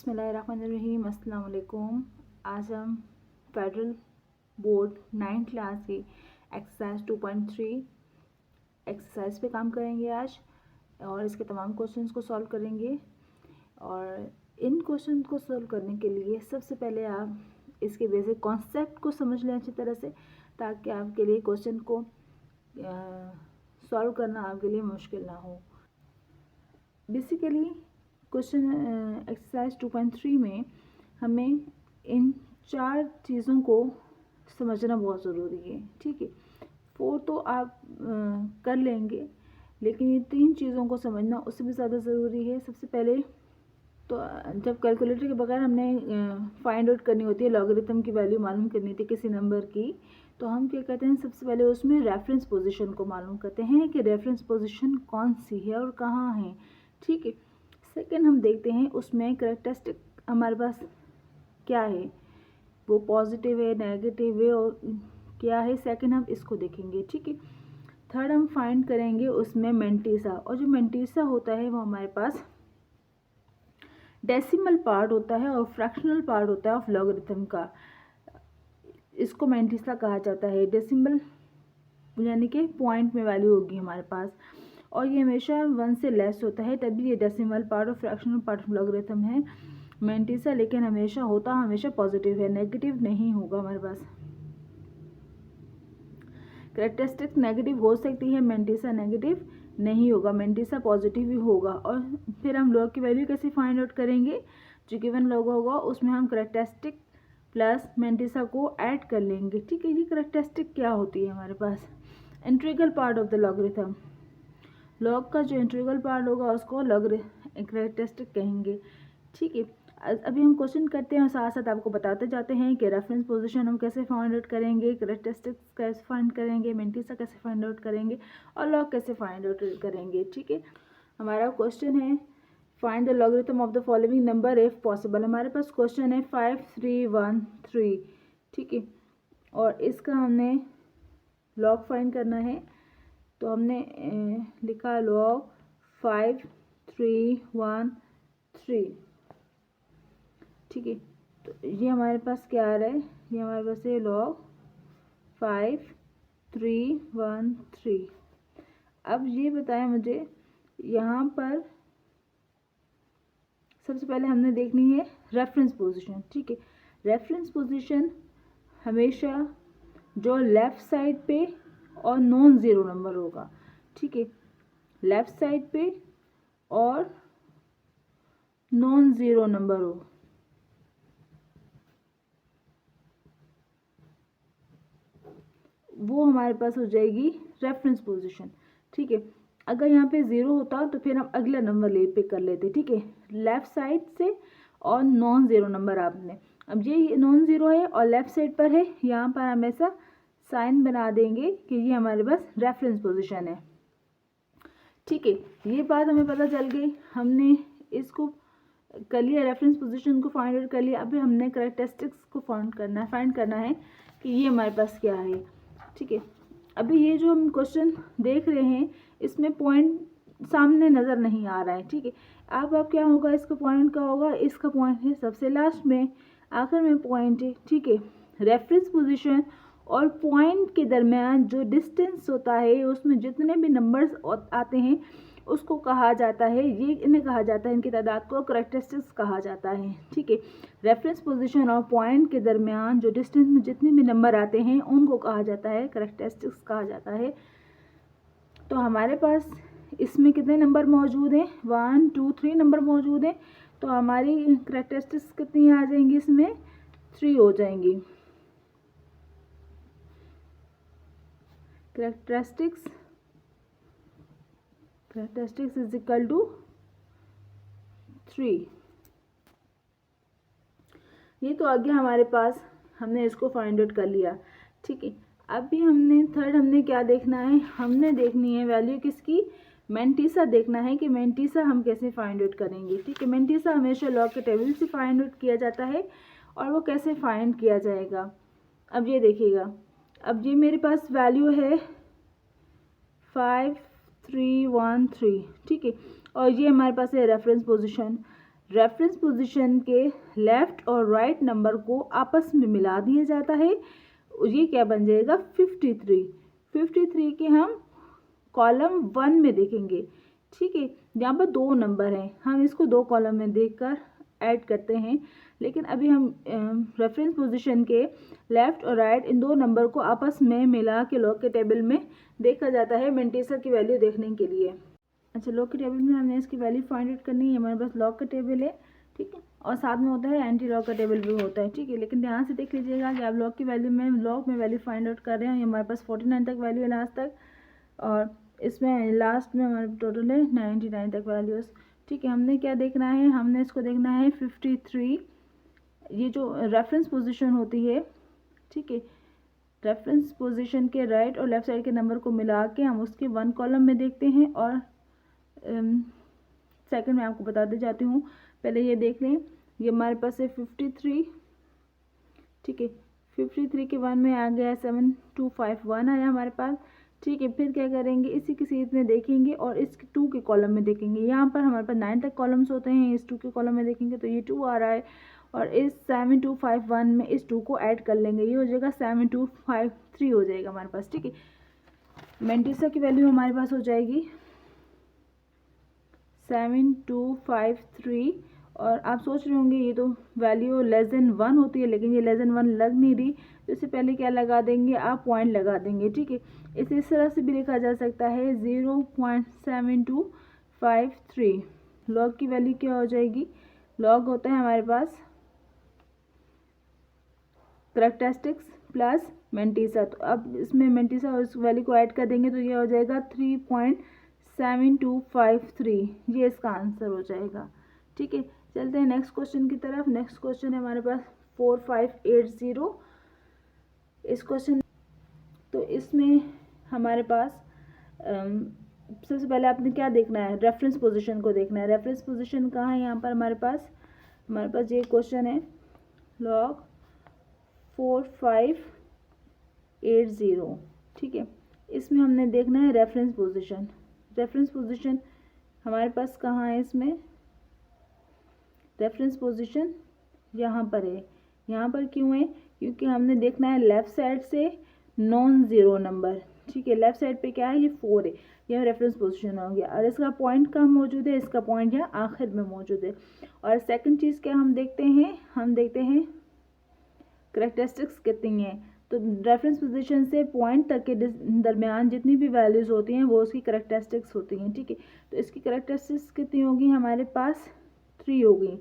बिस्मिल्लाहिर्रहमानिर्रहीम। अस्सलाम वालेकुम। आज हम फेडरल बोर्ड 9th क्लास की एक्सरसाइज 2.3 एक्सरसाइज पे काम करेंगे आज, और इसके तमाम क्वेश्चंस को सॉल्व करेंगे। और इन क्वेश्चन को सॉल्व करने के लिए सबसे पहले आप इसके बेसिक कॉन्सेप्ट को समझ लें अच्छी तरह से, ताकि आपके लिए क्वेश्चन को सॉल्व करना आपके लिए मुश्किल ना हो। बेसिकली क्वेश्चन एक्सरसाइज 2.3 में हमें इन 4 चीज़ों को समझना बहुत ज़रूरी है। ठीक है, 4 तो आप कर लेंगे, लेकिन ये 3 चीज़ों को समझना उससे भी ज़्यादा ज़रूरी है। सबसे पहले तो जब कैलकुलेटर के बगैर हमने फाइंड आउट करनी होती है, लॉगरिथम की वैल्यू मालूम करनी थी किसी नंबर की, तो हम क्या कहते हैं, सबसे पहले उसमें रेफरेंस पोजीशन को मालूम करते हैं कि रेफरेंस पोजीशन कौन सी है और कहाँ है। ठीक है, सेकंड हम देखते हैं उसमें कैरेक्टरिस्टिक हमारे पास क्या है, वो पॉजिटिव है, नेगेटिव है और क्या है, सेकंड हम इसको देखेंगे। ठीक है, थर्ड हम फाइंड करेंगे उसमें मेंटिसा, और जो मेंटिसा होता है वो हमारे पास डेसिमल पार्ट होता है और फ्रैक्शनल पार्ट होता है ऑफ लॉगरिथम का। इसको मेंटिसा कहा जाता है। डेसिमल यानी कि पॉइंट में वैल्यू होगी हमारे पास, और ये हमेशा 1 से लेस होता है, तभी ये डेसिमल पार्ट और फ्रैक्शनल पार्ट ऑफ लॉगरिथम है मेंटिसा। लेकिन हमेशा पॉजिटिव है, नेगेटिव नहीं होगा हमारे पास। कैरेक्टरिस्टिक नेगेटिव हो सकती है, मेंटिसा नेगेटिव नहीं होगा, मेंटिसा पॉजिटिव ही होगा। और फिर हम लॉग की वैल्यू कैसे फाइंड आउट करेंगे, जो गिवन लॉग होगा उसमें हम कैरेक्टरिस्टिक प्लस मेंटिसा को ऐड कर लेंगे। ठीक है, ये कैरेक्टरिस्टिक क्या होती है हमारे पास, integral part of the logarithm. Log का जो इंटीग्रल पार्ट होगा उसको कैरेक्टरिस्टिक कहेंगे। ठीक है, अभी हम क्वेश्चन करते हैं और साथ साथ आपको बताते जाते हैं कि रेफरेंस पोजीशन हम कैसे फाइंड आउट करेंगे, कैरेक्टरिस्टिक्स कैसे फाइंड करेंगे, मेंटिसा कैसे फाइंड आउट करेंगे और लॉग कैसे फाइंड आउट करेंगे। ठीक है, हमारा क्वेश्चन है find the logarithm of the following number if possible. हमारे पास क्वेश्चन है 5 3 1 3। ठीक है, और इसका हमने लॉग फाइंड करना है, तो हमने लिखा लॉग 5 3 1 3। ठीक है, तो ये हमारे पास क्या आ रहा है, ये हमारे पास है लॉग 5 3 1 3। अब ये बताएं मुझे, यहाँ पर सबसे पहले हमने देखनी है रेफरेंस पोजीशन। ठीक है, रेफरेंस पोजीशन हमेशा जो लेफ़्ट साइड पे और नॉन ज़ीरो नंबर होगा। ठीक है, लेफ़्ट साइड पे और नॉन ज़ीरो नंबर हो, वो हमारे पास हो जाएगी रेफरेंस पोजीशन। ठीक है, अगर यहाँ पे 0 होता तो फिर हम अगला नंबर पिक कर लेते। ठीक है, लेफ़्ट साइड से और नॉन ज़ीरो नंबर आपने, अब ये नॉन ज़ीरो है और लेफ़्ट साइड पर है, यहाँ पर हम ऐसा साइन बना देंगे कि ये हमारे पास रेफरेंस पोजीशन है। ठीक है, ये बात हमें पता चल गई, हमने इसको कर लिया, रेफरेंस पोजीशन को फाइंड आउट कर लिया। अभी हमने कैरेक्टरिस्टिक्स को फाइंड करना है कि ये हमारे पास क्या है। ठीक है, अभी ये जो हम क्वेश्चन देख रहे हैं इसमें पॉइंट सामने नज़र नहीं आ रहा है। ठीक है, अब क्या होगा, इसका पॉइंट का होगा, इसका पॉइंट है सबसे लास्ट में, आखिर में पॉइंट है। ठीक है, रेफरेंस पोजीशन और पॉइंट के दरमियान जो डिस्टेंस होता है, उसमें जितने भी नंबर्स आते हैं उसको कहा जाता है, ये इन्हें कहा जाता है, इनकी तादाद को कैरेक्टरिस्टिक्स कहा जाता है। ठीक है, रेफरेंस पोजीशन और पॉइंट के दरमियान जो डिस्टेंस में जितने भी नंबर आते हैं उनको कहा जाता है, कैरेक्टरिस्टिक्स कहा जाता है। तो हमारे पास इसमें कितने नंबर मौजूद हैं, 1 2 3 नंबर मौजूद हैं, तो हमारी कैरेक्टरिस्टिक्स कितनी आ जाएंगी, इसमें 3 हो जाएंगी। Characteristics is equal to 3। ये तो आगे हमारे पास, हमने इसको फाइंड आउट कर लिया। ठीक है, अभी हमने क्या देखना है, हमने देखनी है वैल्यू किसकी, मेंटिसा देखना है कि मेंटिसा हम कैसे फाइंड आउट करेंगे। ठीक है, मेंटिसा हमेशा लॉग के टेबल से फाइंड आउट किया जाता है, और वो कैसे फाइंड किया जाएगा, अब ये देखिएगा। अब ये मेरे पास वैल्यू है 5 3 1 3। ठीक है, और ये हमारे पास है रेफरेंस पोजीशन। रेफरेंस पोजीशन के लेफ्ट और राइट नंबर को आपस में मिला दिया जाता है। ये क्या बन जाएगा 53। 53 के हम कॉलम 1 में देखेंगे, ठीक है। यहाँ पर 2 नंबर हैं, हम इसको 2 कॉलम में देखकर ऐड करते हैं, लेकिन अभी हम रेफरेंस पोजीशन के लेफ्ट और राइट इन 2 नंबर को आपस में मिला के लॉग के टेबल में देखा जाता है मैंटिसा की वैल्यू देखने के लिए। अच्छा, लॉग के टेबल में हमने इसकी वैल्यू फाइंड आउट करनी है। हमारे पास लॉग का टेबल है, ठीक है, और साथ में होता है एंटी लॉग का टेबल भी होता है, ठीक है। लेकिन ध्यान से देख लीजिएगा कि आप लॉग की वैल्यू में लॉग में वैल्यू फाइंड आउट कर रहे हैं। हमारे पास 49 तक वैल्यू है लास्ट तक, और इसमें लास्ट में हमारे टोटल है 99 तक वैल्यूज़, ठीक है। हमने क्या देखना है, हमने इसको देखना है 53, ये जो रेफरेंस पोजीशन होती है, ठीक है। रेफरेंस पोजीशन के राइट और लेफ्ट साइड के नंबर को मिला के हम उसके 1 कॉलम में देखते हैं, और सेकंड में आपको बताते जाती हूँ। पहले ये देख लें, ये हमारे पास है 53, ठीक है। 53 के 1 में आ गया 7251 आया हमारे पास, ठीक है। फिर क्या करेंगे, इसी की सीरीज में देखेंगे और इस 2 के कॉलम में देखेंगे। यहाँ पर हमारे पास 9 तक कॉलम्स होते हैं, इस 2 के कॉलम में देखेंगे तो ये 2 आ रहा है, और इस 7251 में इस 2 को ऐड कर लेंगे, ये हो जाएगा 7253 हो जाएगा हमारे पास, ठीक है। मैंटिसा की वैल्यू हमारे पास हो जाएगी 7253, और आप सोच रहे होंगे ये तो वैल्यू लेस देन 1 होती है, लेकिन ये लेस देन 1 लग नहीं रही, तो इससे पहले क्या लगा देंगे, आप पॉइंट लगा देंगे, ठीक है। इसे इस तरह से भी लिखा जा सकता है 0.7253। लॉग की वैल्यू क्या हो जाएगी, लॉग होता है हमारे पास करैक्टरिस्टिक्स प्लस मैंटिसा, तो अब इसमें मैंटिसा और इस वैल्यू को ऐड कर देंगे तो ये हो जाएगा 3.7253, ये इसका आंसर हो जाएगा, ठीक है। चलते हैं नेक्स्ट क्वेश्चन की तरफ। नेक्स्ट क्वेश्चन है हमारे पास 4580। इस क्वेश्चन, तो इसमें हमारे पास सबसे पहले आपने क्या देखना है, रेफरेंस पोजीशन को देखना है। रेफरेंस पोजीशन कहाँ है, यहाँ पर हमारे पास ये क्वेश्चन है लॉग 4580, ठीक है। इसमें हमने देखना है रेफरेंस पोजीशन। रेफरेंस पोजीशन हमारे पास कहाँ है, इसमें रेफरेंस पोजीशन यहाँ पर है। यहाँ पर क्यों है, क्योंकि हमने देखना है लेफ़्ट साइड से नॉन ज़ीरो नंबर, ठीक है। लेफ़्ट साइड पे क्या है, ये 4 है, यह रेफरेंस पोजीशन हो गया, और इसका पॉइंट कहाँ मौजूद है, इसका पॉइंट यहाँ आखिर में मौजूद है। और सेकंड चीज़ क्या हम देखते हैं, करैक्टरिस्टिक्स कितनी है, तो रेफरेंस पोजीशन से पॉइंट तक के दरमियान जितनी भी वैल्यूज़ होती हैं वो उसकी करैक्टरिस्टिक्स होती हैं, ठीक है। तो इसकी करैक्टरिस्टिक्स कितनी होगी, हमारे पास 3 होगी,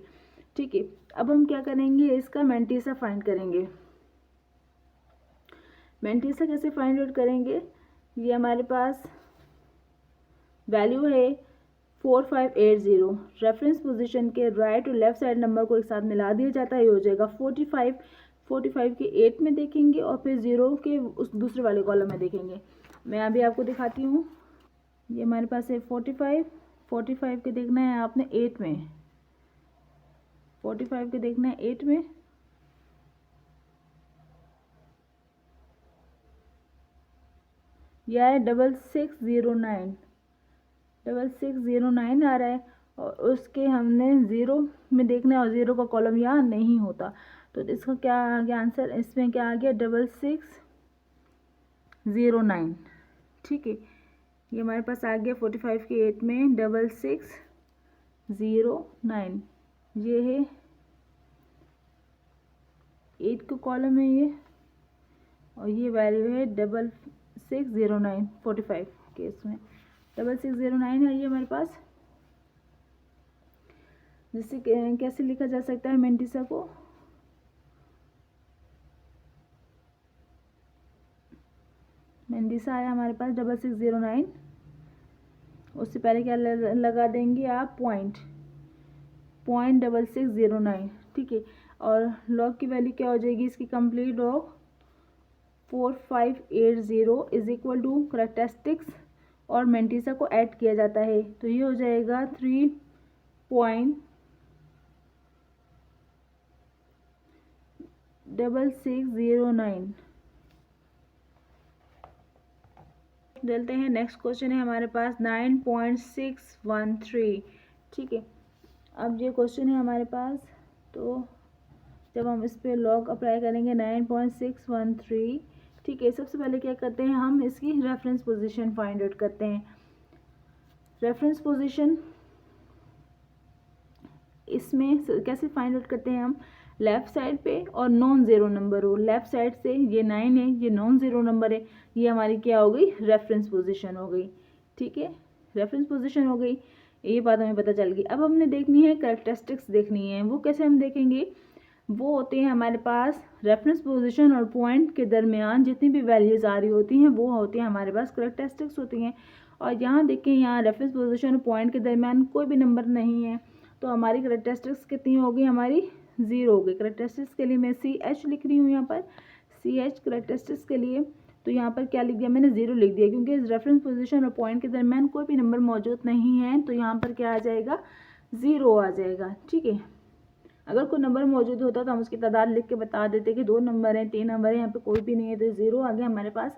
ठीक है। अब हम क्या करेंगे, इसका मैंटिसा फाइंड करेंगे। मैंटिसा कैसे फाइंड आउट करेंगे, ये हमारे पास वैल्यू है 4580। रेफरेंस पोजीशन के राइट और लेफ्ट साइड नंबर को एक साथ मिला दिया जाता है, ये हो जाएगा 45 के 8 में देखेंगे, और फिर 0 के उस दूसरे वाले कॉलम में देखेंगे। मैं अभी आपको दिखाती हूँ। ये हमारे पास है 45 के देखना है आपने 8 में, 45 के देखना है 8 में, यह है 6609 आ रहा है, और उसके हमने 0 में देखना है, और 0 का कॉलम यहाँ नहीं होता, तो इसका क्या आ गया आंसर, इसमें क्या आ गया 6609, ठीक है। ये हमारे पास आ गया 45 के 8 में 6609, ये है 8 का कॉलम है ये, और ये वैल्यू है 6609 45 के, इसमें 6609 है ये हमारे पास। जिससे कैसे लिखा जा सकता है मैंटिसा को, मैंटिसा आया हमारे पास 6609, उससे पहले क्या लगा देंगे आप पॉइंट 6609, ठीक है। और लॉग की वैल्यू क्या हो जाएगी, इसकी complete log 4580 is equal to characteristics और मैंटिसा को ऐड किया जाता है, तो ये हो जाएगा 3.6609। चलते हैं नेक्स्ट क्वेश्चन है हमारे पास 9.613, ठीक है। अब ये क्वेश्चन है हमारे पास, तो जब हम इस पर लॉग अप्लाई करेंगे 9.613, ठीक है। सबसे पहले क्या करते हैं, हम इसकी रेफरेंस पोजीशन फाइंड आउट करते हैं। रेफरेंस पोजीशन इसमें कैसे फाइंड आउट करते हैं हम, लेफ़्ट साइड पे और नॉन ज़ीरो नंबर हो, लेफ़्ट साइड से ये 9 है, ये नॉन ज़ीरो नंबर है, ये हमारी क्या हो गई, रेफरेंस पोजीशन हो गई, ठीक है। रेफरेंस पोजीशन हो गई, ये बात हमें पता चल गई। अब हमने देखनी है कैरेक्टरिस्टिक्स देखनी है, वो कैसे हम देखेंगे, वो होते हैं हमारे पास रेफरेंस पोजीशन और पॉइंट के दरमियान जितनी भी वैल्यूज़ आ रही होती हैं वो होती हैं हमारे पास कैरेक्टरिस्टिक्स होती हैं। और यहाँ देखें, यहाँ रेफरेंस पोजीशन और पॉइंट के दरमियान कोई भी नंबर नहीं है, तो हमारी कैरेक्टरिस्टिक्स कितनी होगी, हमारी 0 हो गई। कैरेक्टरिस्टिक्स के लिए मैं CH लिख रही हूँ यहाँ पर, CH कैरेक्टरिस्टिक्स के लिए, तो यहाँ पर क्या लिख दिया मैंने, 0 लिख दिया, क्योंकि रेफरेंस पोजीशन और पॉइंट के दरमियान कोई भी नंबर मौजूद नहीं है, तो यहाँ पर क्या आ जाएगा, 0 आ जाएगा, ठीक है। अगर कोई नंबर मौजूद होता तो हम उसकी तादाद लिख के बता देते कि 2 नंबर हैं, 3 नंबर है, यहाँ पे कोई भी नहीं है, तो 0 आ गया हमारे पास,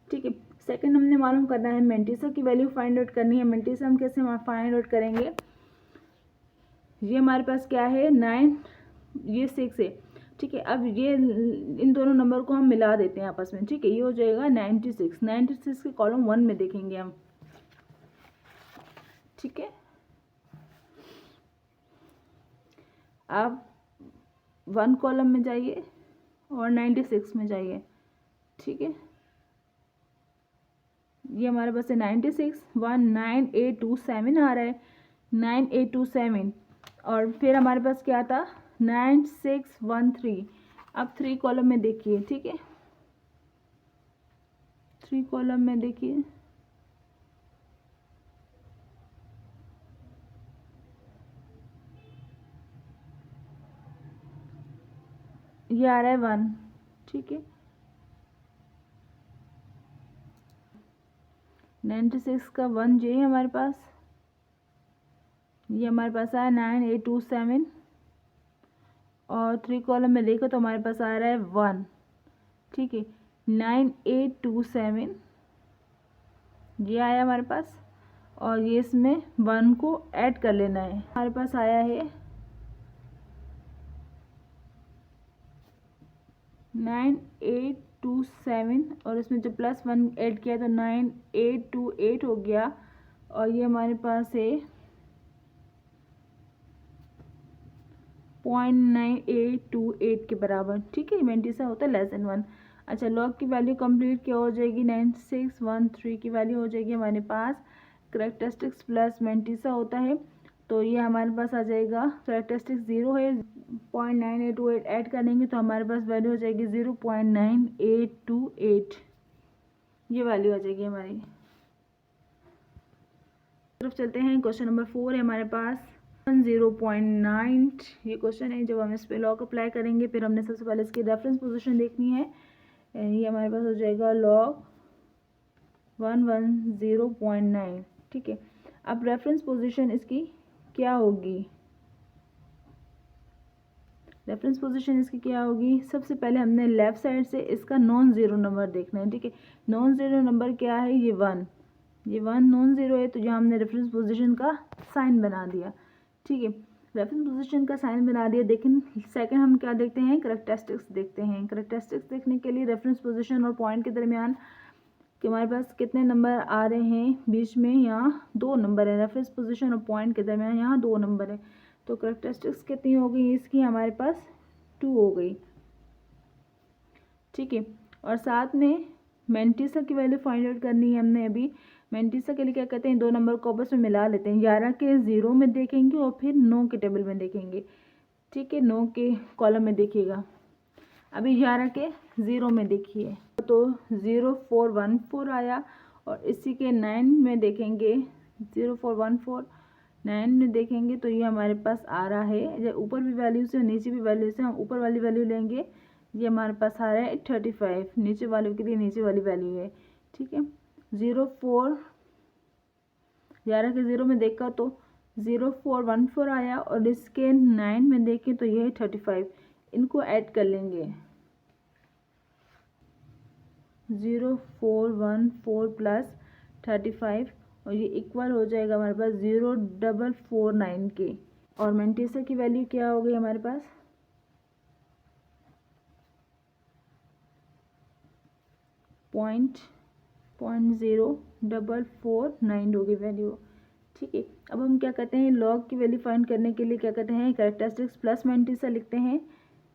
ठीक है। सेकंड हमने मालूम करना है, मेंटिसा की वैल्यू फाइंड आउट करनी है। मेंटिसा हम कैसे फाइंड आउट करेंगे, ये हमारे पास क्या है 9, ये 6 है, ठीक है। अब ये इन दोनों नंबर को हम मिला देते हैं आपस में, ठीक है, ये हो जाएगा 96। 96 के कॉलम 1 में देखेंगे हम, ठीक है। आप 1 कॉलम में जाइए और 96 में जाइए, ठीक है। ये हमारे पास है 96, 19827 आ रहा है, 9827, और फिर हमारे पास क्या था 9613। अब 3 कॉलम में देखिए, ठीक है, 3 कॉलम में देखिए, ये आ रहा है 1, ठीक है। 96 का 1 जो है हमारे पास, ये हमारे पास आया 9827, और 3 कॉलम में देखो तो हमारे पास आ रहा है 1, ठीक है। 9827 ये आया हमारे पास, और ये इसमें 1 को ऐड कर लेना है। हमारे पास आया है 9827, और इसमें जो +1 ऐड किया तो 9828 हो गया, और ये हमारे पास है 0.9828 के बराबर, ठीक है। मेंटिसा होता है <1। अच्छा, लॉग की वैल्यू कंप्लीट क्या हो जाएगी, 9613 की वैल्यू हो जाएगी हमारे पास, कैरेक्टरिस्टिक्स प्लस मेंटिसा होता है, तो ये हमारे पास आ जाएगा, कैरेक्टरिस्टिक्स 0 है, 0.9828 ऐड करेंगे तो हमारे पास वैल्यू हो जाएगी 0.9828, ये वैल्यू आ जाएगी हमारी। तरफ चलते हैं, क्वेश्चन नंबर 4 है हमारे पास 0.9, ये क्वेश्चन है। जब हम इस पे लॉग अप्लाई करेंगे, फिर हमने सबसे पहले इसकी रेफरेंस पोजीशन देखनी है, ये हमारे पास हो जाएगा लॉग 110.9, ठीक है। अब रेफरेंस पोजीशन इसकी क्या होगी, रेफरेंस पोजीशन इसकी क्या होगी, सबसे पहले हमने लेफ्ट साइड से इसका नॉन ज़ीरो नंबर देखना है, ठीक है। नॉन ज़ीरो नंबर क्या है, ये 1, ये 1 नॉन ज़ीरो है, तो यहाँ हमने रेफरेंस पोजीशन का साइन बना दिया, ठीक है। रेफरेंस पोजीशन का साइन बना दिया। लेकिन सेकंड हम क्या देखते हैं, कैरेक्टरिस्टिक्स देखते हैं। कैरेक्टरिस्टिक्स देखने के लिए रेफरेंस पोजीशन और पॉइंट के दरमियान कि हमारे पास कितने नंबर आ रहे हैं, बीच में यहाँ 2 नंबर है, रेफरेंस पोजीशन और पॉइंट के दरमियान यहाँ 2 नंबर है, तो कैरेक्टरिस्टिक्स कितनी हो गई इसकी, हमारे पास 2 हो गई, ठीक है। और साथ में मेंटिसा की वैल्यू फाइंड आउट करनी है हमने अभी। मेंटिसा के लिए क्या कहते हैं, 2 नंबर को आपस में मिला लेते हैं, 11 के 0 में देखेंगे और फिर 9 के टेबल में देखेंगे, ठीक है, 9 के कॉलम में देखिएगा। अभी 11 के 0 में देखिए तो 0414 आया, और इसी के 9 में देखेंगे 0414 9 में देखेंगे तो ये हमारे पास आ रहा है, जब ऊपर भी वैल्यू से नीचे भी वैल्यू से हम ऊपर वाली वैल्यू लेंगे, ये हमारे पास आ रहा है 35, नीचे वाले के लिए नीचे वाली वैल्यू है, ठीक है। 11 के 0 में देखा तो 0414 आया, और इसके 9 में देखें तो ये है 35, इनको ऐड कर लेंगे, 0414 प्लस 35, और ये इक्वल हो जाएगा हमारे पास 0449 के, और मेंटिसा की वैल्यू क्या हो गई हमारे पास, पॉइंट 0.0449 होगी वैल्यू। ठीक है, अब हम क्या करते हैं, लॉग की वैल्यू फाइंड करने के लिए क्या करते हैं, कैरेक्टरिस्टिक्स प्लस मेंटिसा लिखते हैं।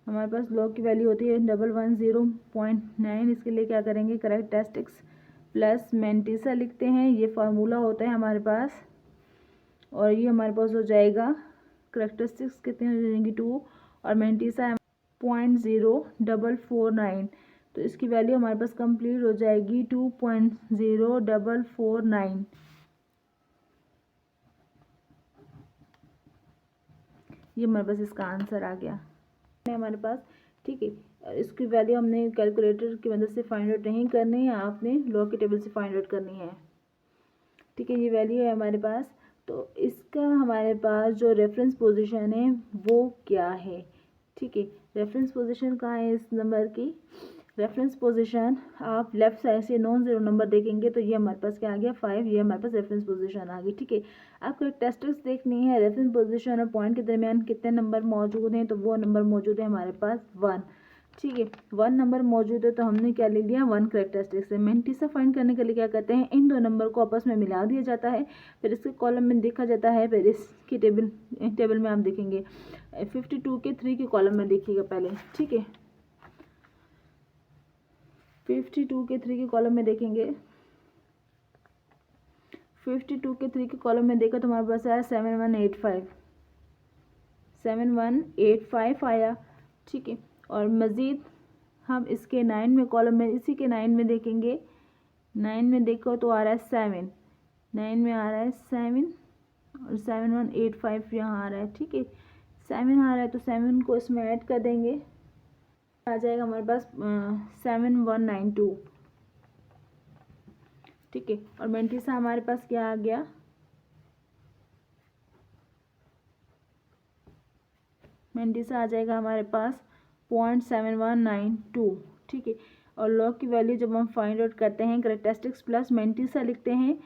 हमारे पास लॉग की वैल्यू होती है 110.9, इसके लिए क्या करेंगे, कैरेक्टरिस्टिक्स प्लस मेंटिसा लिखते हैं। ये फार्मूला होता है हमारे पास, और ये हमारे पास हो जाएगा, कैरेक्टरिस्टिक्स कितने हो जाएंगी 2 और मेंटिसा 0.0449, तो इसकी वैल्यू हमारे पास कंप्लीट हो जाएगी 2.0449। ये हमारे पास इसका आंसर आ गया हमारे पास। ठीक है, इसकी वैल्यू हमने कैलकुलेटर की मदद से फाइंड आउट नहीं करनी है, आपने लॉग की टेबल से फाइंड आउट करनी है। ठीक है, ये वैल्यू है हमारे पास। तो इसका हमारे पास जो रेफरेंस पोजीशन है वो क्या है। ठीक है, रेफरेंस पोजीशन कहाँ है इस नंबर की, रेफरेंस पोजीशन आप लेफ्ट साइड से नॉन जीरो नंबर देखेंगे तो ये हमारे पास क्या आ गया 5, ये हमारे पास रेफरेंस पोजीशन आ गई। ठीक है, आपको एक टेस्टिक्स देखनी है, रेफरेंस पोजीशन और पॉइंट के दरमियान कितने नंबर मौजूद हैं, तो वो नंबर मौजूद है हमारे पास 1। ठीक है, 1 नंबर मौजूद है तो हमने क्या ले लिया, 1 कैरेक्टरिस्टिक्स है। मेंटिसा फाइंड करने के लिए क्या करते हैं, इन दो नंबर को आपस में मिला दिया जाता है, फिर इसके कॉलम में देखा जाता है, फिर इसकी टेबल में आप देखेंगे 52 के 3 के कॉलम में देखिएगा पहले। ठीक है, 52 के 3 के कॉलम में देखेंगे, 52 के 3 के कॉलम में देखा तो हमारे पास आया 7185 आया। ठीक है, और मज़ीद हम इसके 9 में कॉलम में, इसी के 9 में देखेंगे, 9 में देखो तो आ रहा है 7, 9 में आ रहा है 7 और 7185 यहाँ आ रहा है। ठीक है, 7 आ रहा है तो 7 को इसमें ऐड कर देंगे, आ जाएगा हमारे पास 7192। ठीक है, और मेंटिसा हमारे पास क्या आ गया, मेंटिसा आ जाएगा हमारे पास 0.7192। ठीक है, और लॉग की वैल्यू जब हम फाइंड आउट करते हैं कैरेक्टरिस्टिक्स प्लस मेंटिसा लिखते हैं।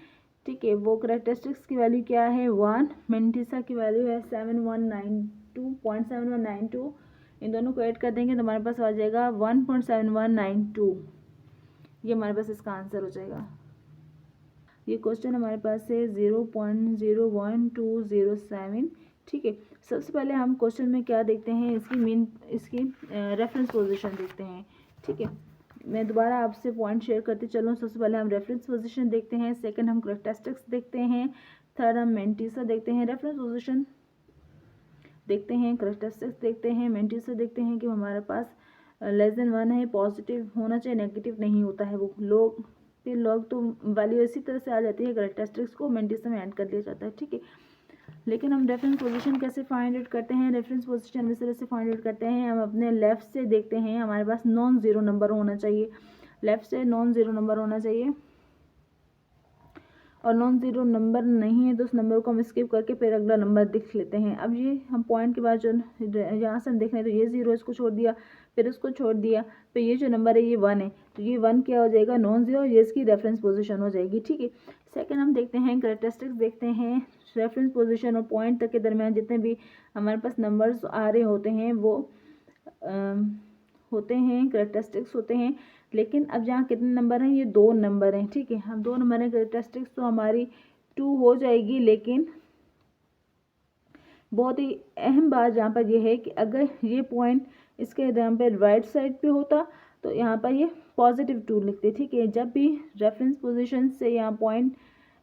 ठीक है, वो कैरेक्टरिस्टिक्स की वैल्यू क्या है 1, मेंटिसा की वैल्यू है 0.7192। इन दोनों को ऐड कर देंगे तो हमारे पास आ जाएगा 1.7192। ये हमारे पास इसका आंसर हो जाएगा। ये क्वेश्चन हमारे पास है 0.01207। ठीक है, सबसे पहले हम क्वेश्चन में क्या देखते हैं, इसकी रेफरेंस पोजीशन देखते हैं। ठीक है, मैं दोबारा आपसे पॉइंट शेयर करते चलूँ। सबसे पहले हम रेफरेंस पोजीशन देखते हैं, सेकंड हम कैरेक्टरिस्टिक्स देखते हैं, थर्ड हम मेंटिसा देखते हैं। रेफरेंस पोजीशन देखते हैं, कैरेक्टरिस्टिक्स देखते हैं, मेंटिसा देखते हैं कि हमारे पास लेस देन 1 है, पॉजिटिव होना चाहिए, नेगेटिव नहीं होता है वो। लोग फिर लॉग तो वैल्यू इसी तरह से आ जाती है, कैरेक्टरिस्टिक्स को मेंटिसा में ऐड कर दिया जाता है। ठीक है, लेकिन हम रेफरेंस पोजीशन कैसे फाइंड आउट करते हैं, रेफरेंस पोजीशन इस तरह से फाइंड आउट करते हैं, हम अपने लेफ़्ट से देखते हैं, हमारे पास नॉन ज़ीरो नंबर होना चाहिए, लेफ़्ट से नॉन ज़ीरो नंबर होना चाहिए, और नॉन ज़ीरो नंबर नहीं है तो उस नंबर को हम स्किप करके फिर अगला नंबर देख लेते हैं। अब ये हम पॉइंट के बाद जो यहाँ से हम देख रहे हैं तो ये 0 इसको छोड़ दिया, फिर इसको छोड़ दिया, फिर ये जो नंबर है ये 1 है, तो ये 1 क्या हो जाएगा, नॉन ज़ीरो, ये इसकी रेफरेंस पोजीशन हो जाएगी। ठीक है, सेकंड हम देखते हैं कैरेक्टरिस्टिक्स देखते हैं, रेफरेंस पोजीशन और पॉइंट तक के दरमियान जितने भी हमारे पास नंबर्स आ रहे होते हैं वो होते हैं, कैरेक्टरिस्टिक्स होते हैं। लेकिन अब यहाँ कितने नंबर हैं, ये 2 नंबर हैं। ठीक है, हम 2 नंबर हैं, कैरेक्टरिस्टिक्स तो हमारी 2 हो जाएगी, लेकिन बहुत ही अहम बात यहाँ पर ये है कि अगर ये पॉइंट इसके यहाँ पे राइट साइड पे होता तो यहाँ पर ये +2 लिखते। ठीक है, जब भी रेफरेंस पोजीशन से यहाँ पॉइंट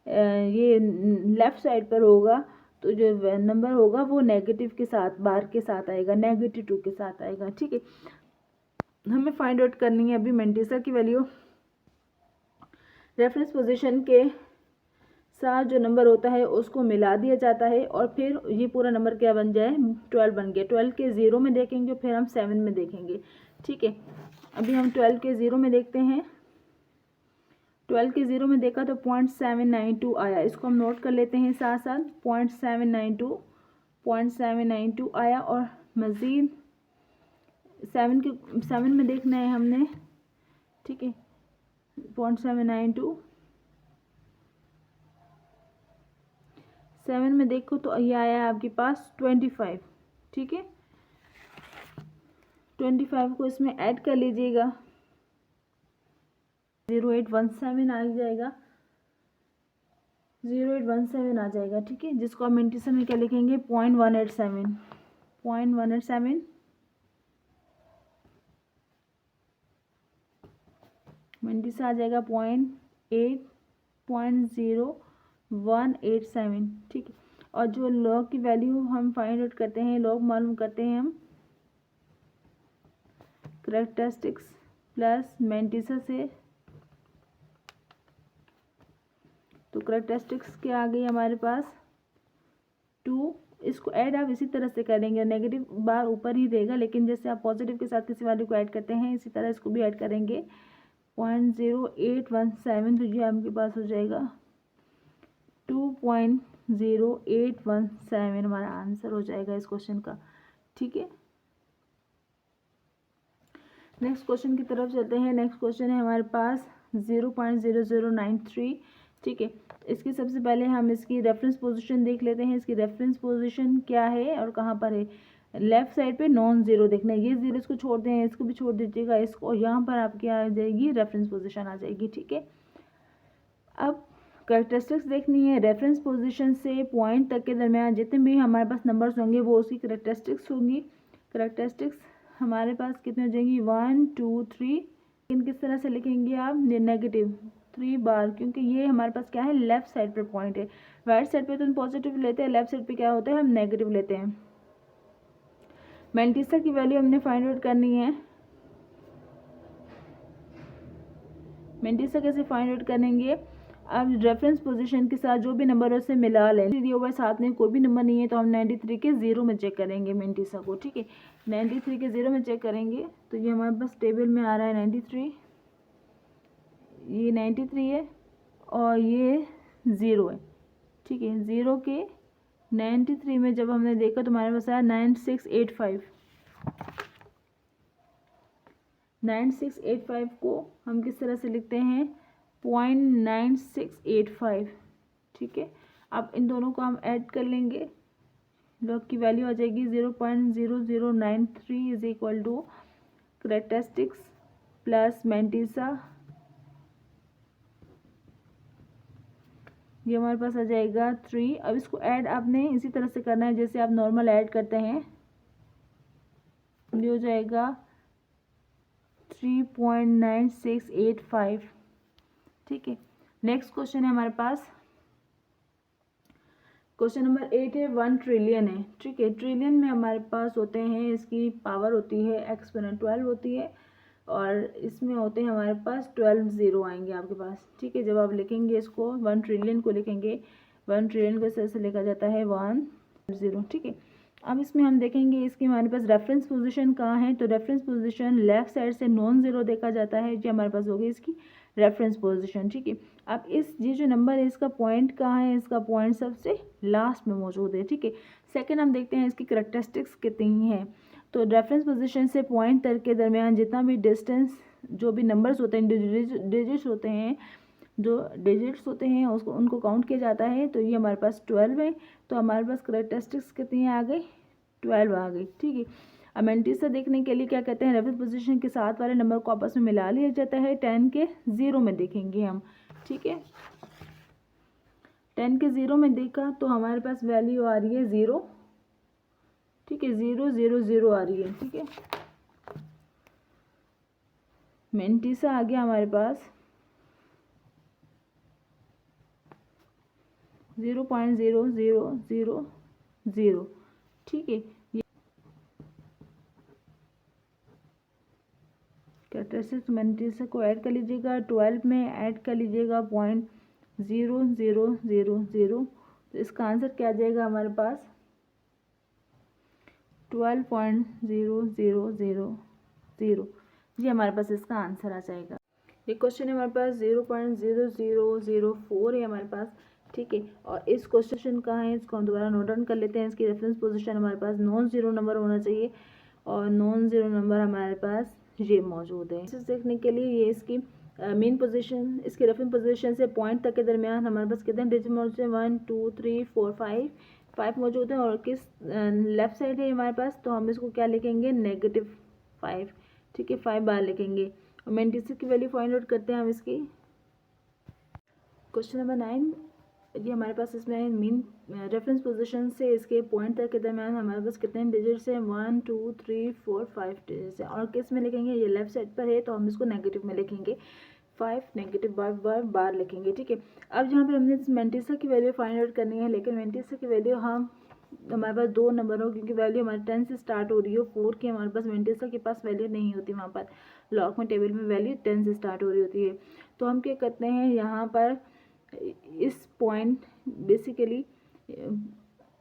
ये लेफ़्ट साइड पर होगा तो जो नंबर होगा वो नेगेटिव के साथ, बार के साथ आएगा, -2 के साथ आएगा। ठीक है, हमें फाइंड आउट करनी है अभी मेंटिसा की वैल्यू। रेफरेंस पोजीशन के साथ जो नंबर होता है उसको मिला दिया जाता है और फिर ये पूरा नंबर क्या बन जाए, 12 बन गया। 12 के 0 में देखेंगे, फिर हम 7 में देखेंगे। ठीक है, अभी हम 12 के 0 में देखते हैं। 12 के 0 में देखा तो 0.792 आया, इसको हम नोट कर लेते हैं साथ साथ, 0.792 आया। और मज़ीद 7 में देखना है हमने। ठीक है, 0.792 7 में देखो तो ये आया है आपके पास 25, ठीक है। 25 को इसमें ऐड कर लीजिएगा, 0817 आ जाएगा, 0817 आ जाएगा, ठीक है। जिसको हम इंटीजर में क्या लिखेंगे, 0.187, 0.187 इंटीजर आ जाएगा 0.0187, ठीक है। और जो लॉग की वैल्यू हम फाइंड आउट करते हैं, लॉग मालूम करते हैं हम कैरेक्टरिस्टिक्स प्लस मेंटिसा से। तो कैरेक्टरिस्टिक्स क्या आ गई हमारे पास 2, इसको ऐड आप इसी तरह से करेंगे, नेगेटिव बार ऊपर ही देगा, लेकिन जैसे आप पॉजिटिव के साथ किसी वैल्यू को ऐड करते हैं इसी तरह इसको भी ऐड करेंगे 0.0817, तो ये आपके पास हो जाएगा 2.0817 हमारा आंसर हो जाएगा इस क्वेश्चन का, ठीक है। नेक्स्ट क्वेश्चन की तरफ चलते हैं। नेक्स्ट क्वेश्चन है हमारे पास 0.0093, ठीक है। इसकी सबसे पहले हम इसकी रेफरेंस पोजीशन देख लेते हैं। इसकी रेफरेंस पोजीशन क्या है और कहाँ पर है। लेफ्ट साइड पे नॉन जीरो देखना है, ये जीरो इसको छोड़ दें, इसको भी छोड़ दीजिएगा, इसको यहाँ पर आपकी आ जाएगी रेफरेंस पोजीशन आ जाएगी, ठीक है। अब कैरेक्टरिस्टिक्स देखनी है, रेफरेंस पोजीशन से पॉइंट तक के दरमियान जितने भी हमारे पास नंबर्स होंगे वो उसकी कैरेक्टरिस्टिक्स होंगी। कैरेक्टरिस्टिक्स हमारे पास कितने हो जाएंगी 1 2 3, इन किस तरह से लिखेंगे आप नेगेटिव 3 बार, क्योंकि ये हमारे पास क्या है लेफ्ट साइड पे पॉइंट है। राइट साइड पे तो हम पॉजिटिव लेते हैं, लेफ्ट साइड पे क्या होता है हम नेगेटिव लेते हैं। मेंटिसा की वैल्यू हमने फाइंड आउट करनी है। मेंटिसा कैसे फाइंड आउट करेंगे, अब रेफरेंस पोजीशन के साथ जो भी नंबर है उससे मिला लें। दिया हुआ साथ में कोई भी नंबर नहीं है तो हम 93 के 0 में चेक करेंगे मेंटिसा को, ठीक है। 93 के 0 में चेक करेंगे तो ये हमारे पास टेबल में आ रहा है 93, ये 93 है और ये 0 है, ठीक है। 0 के 93 में जब हमने देखा तो हमारे पास आया 9685। 9685 को हम किस तरह से लिखते हैं 0.9685, ठीक है। अब इन दोनों को हम ऐड कर लेंगे, लॉग की वैल्यू आ जाएगी 0.0093 is equal to characteristics plus mantissa, ये हमारे पास आ जाएगा 3। अब इसको ऐड आपने इसी तरह से करना है जैसे आप नॉर्मल ऐड करते हैं, ये हो जाएगा 3.9685, ठीक है। नेक्स्ट क्वेश्चन है हमारे पास, क्वेश्चन नंबर 8 है 1 ट्रिलियन है, ठीक है। ट्रिलियन में हमारे पास होते हैं, इसकी पावर होती है एक्सपोनेंट 12 होती है और इसमें होते हैं हमारे पास 12 जीरो आएंगे आपके पास, ठीक है। जब आप लिखेंगे इसको 1 ट्रिलियन को लिखेंगे, 1 ट्रिलियन को इस तरह से लिखा जाता है 1 0, ठीक है। अब इसमें हम देखेंगे इसकी हमारे पास रेफरेंस पोजीशन कहाँ है, तो रेफरेंस पोजीशन लेफ्ट साइड से नॉन जीरो देखा जाता है, जो हमारे पास होगी इसकी रेफरेंस पोजीशन, ठीक है। अब इस ये जो नंबर है इसका पॉइंट कहाँ है, इसका पॉइंट सबसे लास्ट में मौजूद है, ठीक है। सेकंड हम देखते हैं इसकी कैरेक्टरिस्टिक्स कितनी है, तो रेफरेंस पोजीशन से पॉइंट तक के दरमियान जितना भी डिस्टेंस, जो भी नंबर्स होते हैं, डिजिट्स होते हैं, जो डिजिट्स होते हैं उसको उनको काउंट किया जाता है। तो ये हमारे पास 12 है, तो हमारे पास कैरेक्टरिस्टिक्स कितनी आ गई 12 आ गई, ठीक है। अब मेंटिसा देखने के लिए क्या कहते हैं, रेफरेंस पोजीशन के साथ वाले नंबर को आपस में मिला लिया जाता है, 10 के 0 में देखेंगे हम, ठीक है। 10 के 0 में देखा तो हमारे पास वैल्यू आ रही है 0, ठीक है, 0 0 0 आ रही है, ठीक है। मेंटिसा आ गया हमारे पास 0.0000, ठीक है। कैरेक्टरिस्टिक्स मेंटिसा को ऐड कर लीजिएगा, 12 में ऐड कर लीजिएगा 0.0000, तो इसका आंसर क्या आ जाएगा हमारे पास 12.0000, ये हमारे पास इसका आंसर आ जाएगा। ये क्वेश्चन है हमारे पास 0.0004 है हमारे पास, ठीक है। और इस क्वेश्चन कहाँ है इसको हम दोबारा नोट डाउन कर लेते हैं। इसकी रेफरेंस पोजीशन हमारे पास नॉन जीरो नंबर होना चाहिए और नॉन जीरो नंबर हमारे पास ये मौजूद है। इसे देखने के लिए ये इसकी मेन पोजीशन, इसके रेफरेंस पोजीशन से पॉइंट तक के दरमियान हमारे पास कितने डिजिट मौजूद हैं, 1 2 3 4 5 मौजूद हैं। और किस लेफ्ट साइड है हमारे पास, तो हम इसको क्या लिखेंगे, -5, ठीक है, 5 बार लिखेंगे। और मेंटिसा की वैल्यू फाइंड आउट करते हैं हम इसकी। क्वेश्चन नंबर 9, ये हमारे पास इसमें मीन रेफरेंस पोजीशन से इसके पॉइंट तक के दरमियान हमारे पास कितने डिजिट्स हैं, 1 2 3 4 5 डिजिट्स हैं। और किस में लिखेंगे, ये लेफ्ट साइड पर है तो हम इसको नेगेटिव में लिखेंगे, 5 नेगेटिव बार लिखेंगे, ठीक है। अब यहाँ पे हमने मेंटिसा की वैल्यू फाइंड आउट करनी है, लेकिन मेंटिसा की वैल्यू हमारे पास 2 नंबर हो, क्योंकि वैल्यू हमारे 10 से स्टार्ट हो रही हो, 4 की हमारे पास मेंटिसा के पास वैल्यू नहीं होती, वहाँ पर लॉग में टेबल में वैल्यू 10 से स्टार्ट हो रही होती है। तो हम क्या करते हैं, यहाँ पर इस पॉइंट बेसिकली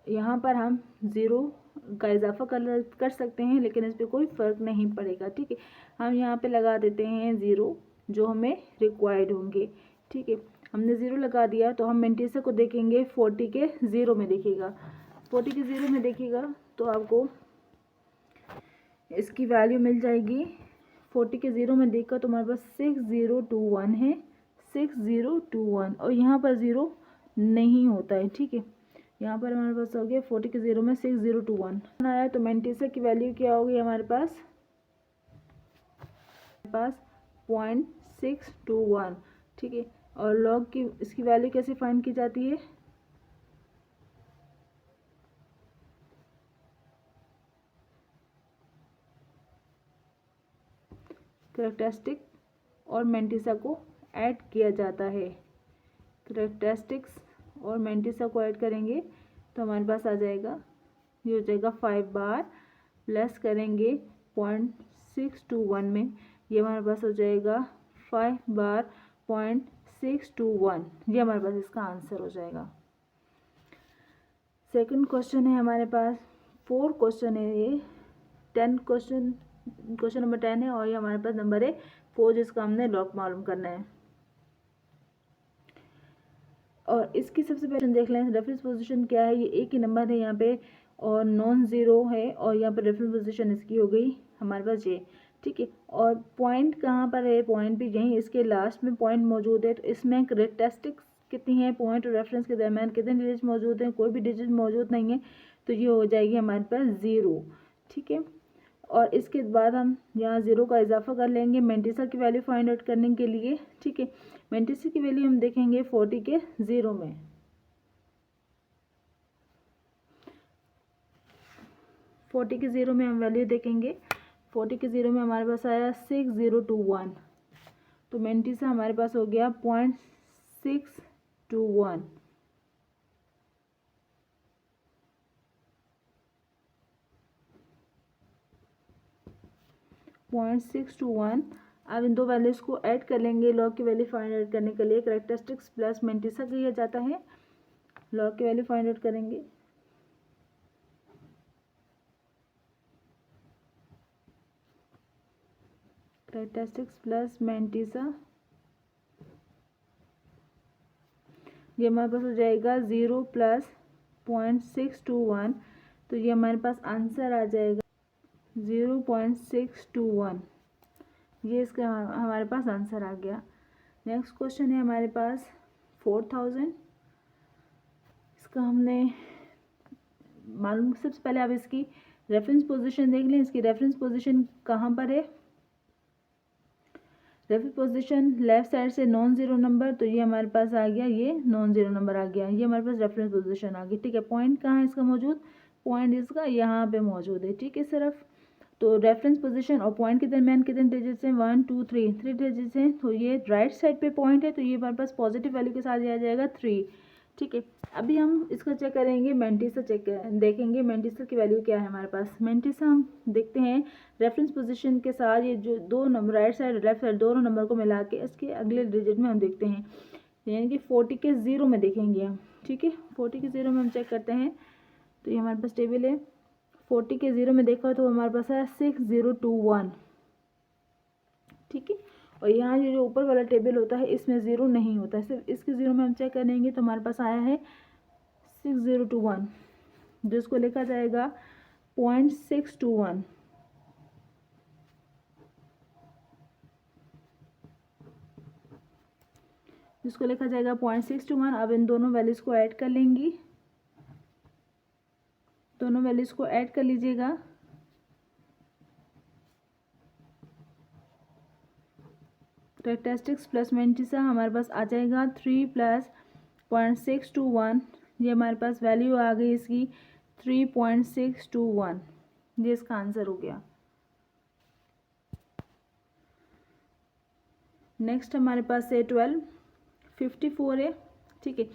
यहाँ पर हम 0 का इजाफा कर सकते हैं, लेकिन इस पर कोई फ़र्क नहीं पड़ेगा, ठीक है। हम यहाँ पे लगा देते हैं 0 जो हमें रिक्वायर्ड होंगे, ठीक है। हमने 0 लगा दिया, तो हम मेंटिसा को देखेंगे 40 के 0 में देखिएगा, 40 के 0 में देखिएगा तो आपको इसकी वैल्यू मिल जाएगी। 40 के 0 में देखकर तो हमारे पास 6021 है, 6021, और यहाँ पर 0 नहीं होता है, ठीक है। यहाँ पर हमारे पास हो गया 40 के 0 में 6021 आया, तो मेंटिसा की वैल्यू क्या होगी हमारे पास 0.621, ठीक है। और लॉग की इसकी वैल्यू कैसे फाइंड की जाती है, कैरेक्टरिस्टिक और मेंटिसा को ऐड किया जाता है। कैरेक्टरिस्टिक्स और मेंटिसा को ऐड करेंगे तो हमारे पास आ जाएगा, ये हो जाएगा 5 बार, प्लस करेंगे 0.621 में, ये हमारे पास हो जाएगा 5 बार 0.621, ये हमारे पास इसका आंसर हो जाएगा। सेकंड क्वेश्चन है हमारे पास, 4 क्वेश्चन है ये, 10 क्वेश्चन नंबर 10 है, और ये हमारे पास नंबर है 4, जिसका हमने लॉग मालूम करना है। और इसकी सबसे पहले देख लें रेफरेंस पोजीशन क्या है, ये एक ही नंबर है यहाँ पे और नॉन ज़ीरो है, और यहाँ पे रेफरेंस पोजीशन इसकी हो गई हमारे पास ये, ठीक है। और पॉइंट कहाँ पर है, पॉइंट भी यहीं इसके लास्ट में पॉइंट मौजूद है। तो इसमें कैरेक्टरिस्टिक्स कितनी है, पॉइंट और रेफरेंस के दरमियान कितने डिजिट मौजूद हैं, कोई भी डिजिट मौजूद नहीं है, तो ये हो जाएगी हमारे पास 0, ठीक है। और इसके बाद हम यहाँ 0 का इजाफा कर लेंगे मेंटिसा की वैल्यू फाइंड आउट करने के लिए, ठीक है। मेंटिसा की वैल्यू हम देखेंगे 40 के 0 में, 40 के 0 में हम वैल्यू देखेंगे, 40 के 0 में हमारे पास आया 6021, तो मेंटिसा हमारे पास हो गया 0.621, अब इन दो वैल्यूज़ को ऐड कर लेंगे, लॉग की वैल्यू फाइंड आउट करने के लिए कैरेक्टरिस्टिक्स प्लस मेंटिसा किया जाता है, लॉग की वैल्यू फाइंड आउट करेंगे। कैरेक्टरिस्टिक्स प्लस मेंटिसा, ये हमारे पास हो जाएगा 0 प्लस 0.621, तो ये हमारे पास आंसर आ जाएगा 0.621, ये इसका हमारे पास आंसर आ गया। नेक्स्ट क्वेश्चन है हमारे पास 4000, इसका हमने मालूम, सबसे पहले आप इसकी रेफरेंस पोजीशन देख लें। इसकी रेफरेंस पोजीशन कहाँ पर है, रेफरेंस पोजीशन लेफ्ट साइड से नॉन ज़ीरो नंबर, तो ये हमारे पास आ गया, ये नॉन ज़ीरो नंबर आ गया, ये हमारे पास रेफरेंस पोजीशन आ गई, ठीक है। पॉइंट कहाँ है इसका मौजूद, पॉइंट इसका यहाँ पे मौजूद है, ठीक है सिर्फ। तो रेफरेंस पोजीशन और पॉइंट के दरमियान कितने डिजिट्स हैं, 1 2 3 डिजिट्स हैं, तो ये राइट साइड पे पॉइंट है, तो ये हमारे पास पॉजिटिव वैल्यू के साथ दिया जाएगा 3, ठीक है। अभी हम इसका चेक करेंगे, मेंटिसा देखेंगे मेंटिसा की वैल्यू क्या है हमारे पास। मेंटिसा हम देखते हैं रेफरेंस पोजीशन के साथ, ये जो दो number right side left side दोनों नंबर को मिला के इसके अगले डिजिट में हम देखते हैं, यानी कि 40 के 0 में देखेंगे हम, ठीक है। 40 के 0 में हम चेक करते हैं, तो ये हमारे पास टेबल है, 40 के 0 में देखा तो हमारे पास है 6021, ठीक है। और यहाँ ये जो ऊपर वाला टेबल होता है इसमें 0 नहीं होता है, सिर्फ इसके 0 में हम चेक करेंगे तो हमारे पास आया है 6021, जिसको लिखा जाएगा 0.621, जिसको लिखा जाएगा 0.621। अब इन दोनों वैल्यूज़ को ऐड कर लेंगी, दोनों वैल्यूज़ को ऐड कर लीजिएगा। करेक्टरिस्टिक्स प्लस मेंटिसा हमारे पास आ जाएगा 3 प्लस 0.621। ये हमारे पास वैल्यू आ गई इसकी 3.621। ये इसका आंसर हो गया। नेक्स्ट हमारे पास है 1254 है, ठीक है।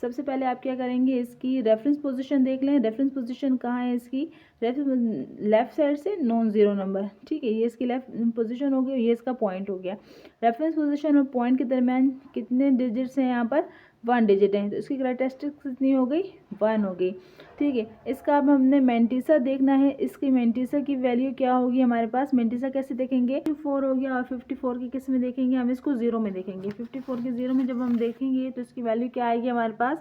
सबसे पहले आप क्या करेंगे, इसकी रेफरेंस पोजीशन देख लें। रेफरेंस पोजीशन कहाँ है इसकी, लेफ्ट साइड से नॉन ज़ीरो नंबर, ठीक है। ये इसकी लेफ्ट पोजीशन हो गई, ये इसका पॉइंट हो गया। रेफरेंस पोजीशन और पॉइंट के दरमियान कितने डिजिट्स हैं, यहाँ पर 1 डिजिट है, तो इसकी करेक्टरिस्टिक्स कितनी हो गई, 1 हो गई, ठीक है। इसका अब हमने मेंटिसा देखना है। इसकी मेंटिसा की वैल्यू क्या होगी हमारे पास, मेंटिसा कैसे देखेंगे, 54 हो गया। और 54 की किस में देखेंगे, हम इसको जीरो में देखेंगे। 54 के जीरो में जब हम देखेंगे तो इसकी वैल्यू क्या आएगी हमारे पास,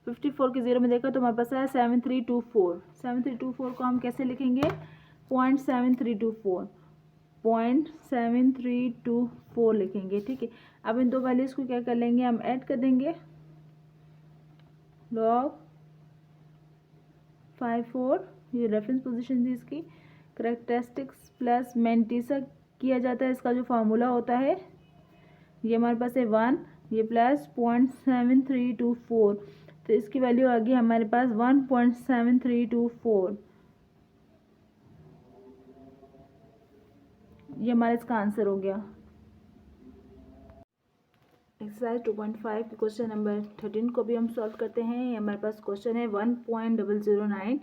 54 के जीरो में देखा तो हमारे पास है 7324। 7324 को हम कैसे लिखेंगे, 0.7324, 0.7324 लिखेंगे, ठीक है। अब इन दो वैल्यूज़ को क्या कर लेंगे, हम ऐड कर देंगे। log 54, ये रेफरेंस पोजीशन थी इसकी। करेक्टरिस्टिक्स प्लस मेंटिसा किया जाता है, इसका जो फार्मूला होता है ये हमारे पास है 1, ये प्लस 0.7324, तो इसकी वैल्यू आ गई हमारे पास 1.7324। ये हमारा इसका आंसर हो गया। एक्सरसाइज 2.5 क्वेश्चन नंबर 13 को भी हम सॉल्व करते हैं। ये हमारे पास क्वेश्चन है 1.009।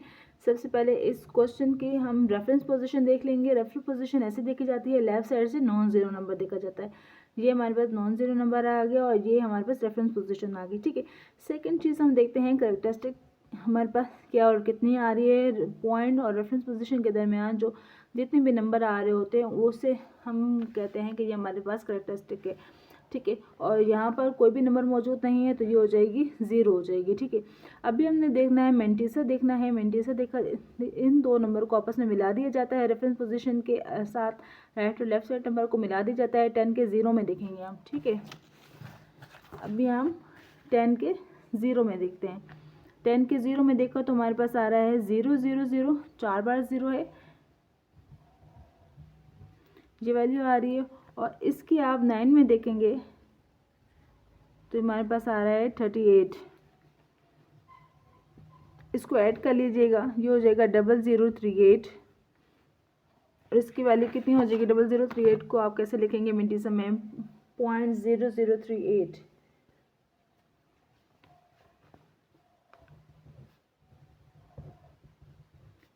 सबसे पहले इस क्वेश्चन की हम रेफरेंस पोजीशन देख लेंगे। रेफरेंस पोजीशन ऐसे देखी जाती है, लेफ्ट साइड से नॉन ज़ीरो नंबर देखा जाता है। ये हमारे पास नॉन ज़ीरो नंबर आ गया और ये हमारे पास रेफरेंस पोजीशन आ गई, ठीक है। सेकंड चीज़ हम देखते हैं करेक्टरिस्टिक हमारे पास क्या और कितनी आ रही है। पॉइंट और रेफरेंस पोजीशन के दरमियान जो जितने भी नंबर आ रहे होते हैं उससे हम कहते हैं कि ये हमारे पास करेक्टरिस्टिक है, ठीक है। और यहाँ पर कोई भी नंबर मौजूद नहीं है तो ये हो जाएगी ज़ीरो हो जाएगी, ठीक है। अभी हमने देखना है मेंटिसा देखना है। मेंटिसा देखा, इन दो नंबर को आपस में मिला दिया जाता है। रेफरेंस पोजीशन के साथ राइट और लेफ्ट साइड नंबर को मिला दिया जाता है। 10 के ज़ीरो में देखेंगे हम, ठीक है। अभी हम 10 के ज़ीरो में देखते हैं। 10 के ज़ीरो में देखा तो हमारे पास आ रहा है 0 0 0, 4 बार ज़ीरो है, ये वैल्यू आ रही है। और इसकी आप 9 में देखेंगे तो हमारे पास आ रहा है 38। इसको ऐड कर लीजिएगा, ये हो जाएगा 0038। और इसकी वैल्यू कितनी हो जाएगी, 0038 को आप कैसे लिखेंगे मेंटिसा में, 0.0038।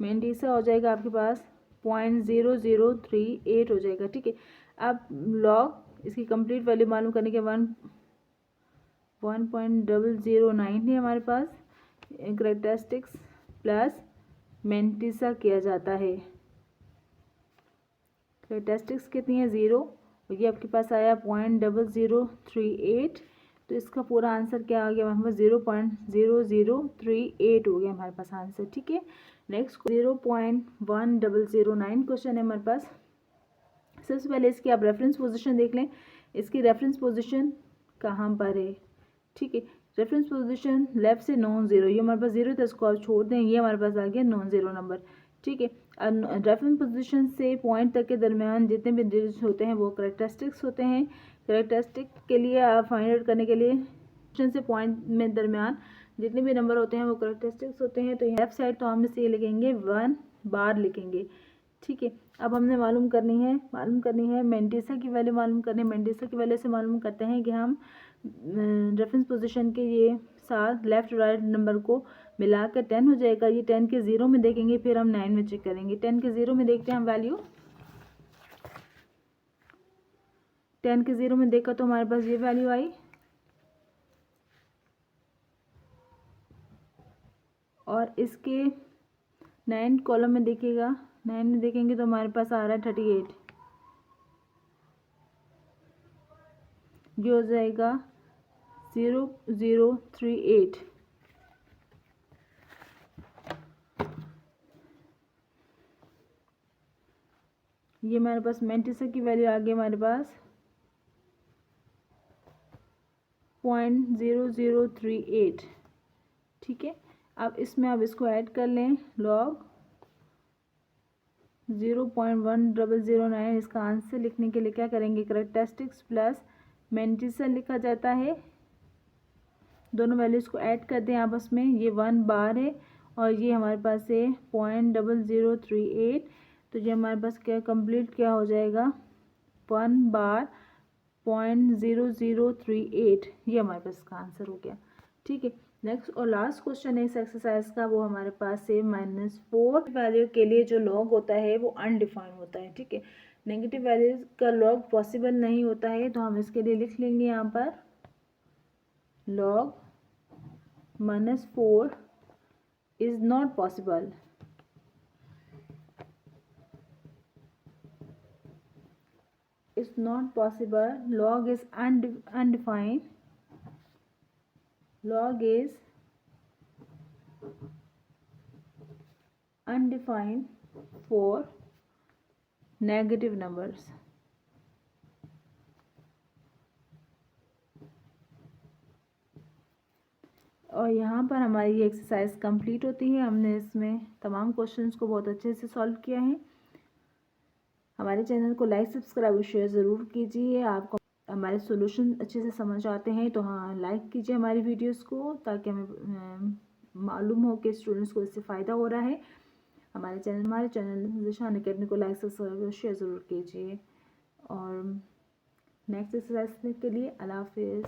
मेंटिसा हो जाएगा आपके पास 0.0038 हो जाएगा, ठीक है। अब लॉग इसकी कंप्लीट वैल्यू मालूम करने के 1.009 है हमारे पास। करेक्टरिस्टिक्स प्लस मेंटिसा किया जाता है। करेक्टरिस्टिक्स कितनी है, 0, और ये आपके पास आया 0.0038। तो इसका पूरा आंसर क्या आ गया हमारे पास, 0.0038 हो गया हमारे पास आंसर, ठीक है। नेक्स्ट 0.1009 क्वेश्चन है हमारे पास। सबसे पहले इसकी आप रेफरेंस पोजीशन देख लें। इसकी रेफरेंस पोजीशन कहाँ पर है, ठीक है। रेफरेंस पोजीशन लेफ्ट से नॉन ज़ीरो, ये हमारे पास ज़ीरो था, इसको आप छोड़ दें, ये हमारे पास आ गया नॉन ज़ीरो नंबर, ठीक है। रेफरेंस पोजीशन से पॉइंट तक के दरमियान जितने भी डिजिट्स होते हैं वो करेक्टरिस्टिक्स होते हैं। करेक्टरिस्टिक के लिए आप फाइंड आउट करने के लिए पोजीशन से पॉइंट में दरमियान जितने भी नंबर होते हैं वो करेक्टरिस्टिक्स होते हैं। तो लेफ्ट साइड तो हम इसे लिखेंगे 1 बार लिखेंगे, ठीक है। अब हमने मालूम करनी है मेंटिसा की वैल्यू मालूम करनी है। मेंटिसा की वैल्यू से मालूम करते हैं कि हम रेफरेंस पोजीशन के ये साथ लेफ्ट राइट नंबर को मिलाकर 10 हो जाएगा। ये 10 के ज़ीरो में देखेंगे, फिर हम 9 में चेक करेंगे। 10 के ज़ीरो में देखते हैं हम वैल्यू। 10 के ज़ीरो में देखा तो हमारे पास ये वैल्यू आई, और इसके 9 कॉलम में देखिएगा, 9 में देखेंगे तो हमारे पास आ रहा है 38। ये हो जाएगा 0038। ये हमारे पास मेंटिसा की वैल्यू आ गई हमारे पास 0.0038। ठीक है, अब इसमें आप इसको ऐड कर लें, लॉग 0.1009। इसका आंसर लिखने के लिए क्या करेंगे, करैक्टरिस्टिक्स प्लस मेंटिसन लिखा जाता है। दोनों वैल्यूज़ को ऐड कर दें आपस में, ये 1 बार है और ये हमारे पास है 0.0038। तो ये हमारे पास क्या कंप्लीट क्या हो जाएगा, 1 बार 0.0038, ये हमारे पास इसका आंसर हो गया। ठीक है, नेक्स्ट और लास्ट क्वेश्चन है इस एक्सरसाइज का, वो हमारे पास है -4 वैल्यू के लिए जो लॉग होता है वो अनडिफाइंड होता है। ठीक है, नेगेटिव वैल्यू का लॉग पॉसिबल नहीं होता है, तो हम इसके लिए लिख लेंगे यहाँ पर log -4 is not possible. Is not possible. Log is undefined. Log is undefined for negative numbers. और यहाँ पर हमारी ये एक्सरसाइज कंप्लीट होती है। हमने इसमें तमाम क्वेश्चंस को बहुत अच्छे से सॉल्व किया है। हमारे चैनल को लाइक, सब्सक्राइब और शेयर ज़रूर कीजिए। आपको हमारे सॉल्यूशन अच्छे से समझ आते हैं तो हाँ लाइक कीजिए हमारी वीडियोस को, ताकि हमें मालूम हो कि स्टूडेंट्स को इससे फ़ायदा हो रहा है। हमारे चैनल ज़ीशान अकेडमी को लाइक, सब्सक्राइब और शेयर ज़रूर कीजिए। और नेक्स्ट एक्सरसाइज के लिए अल्लाह हाफिज़।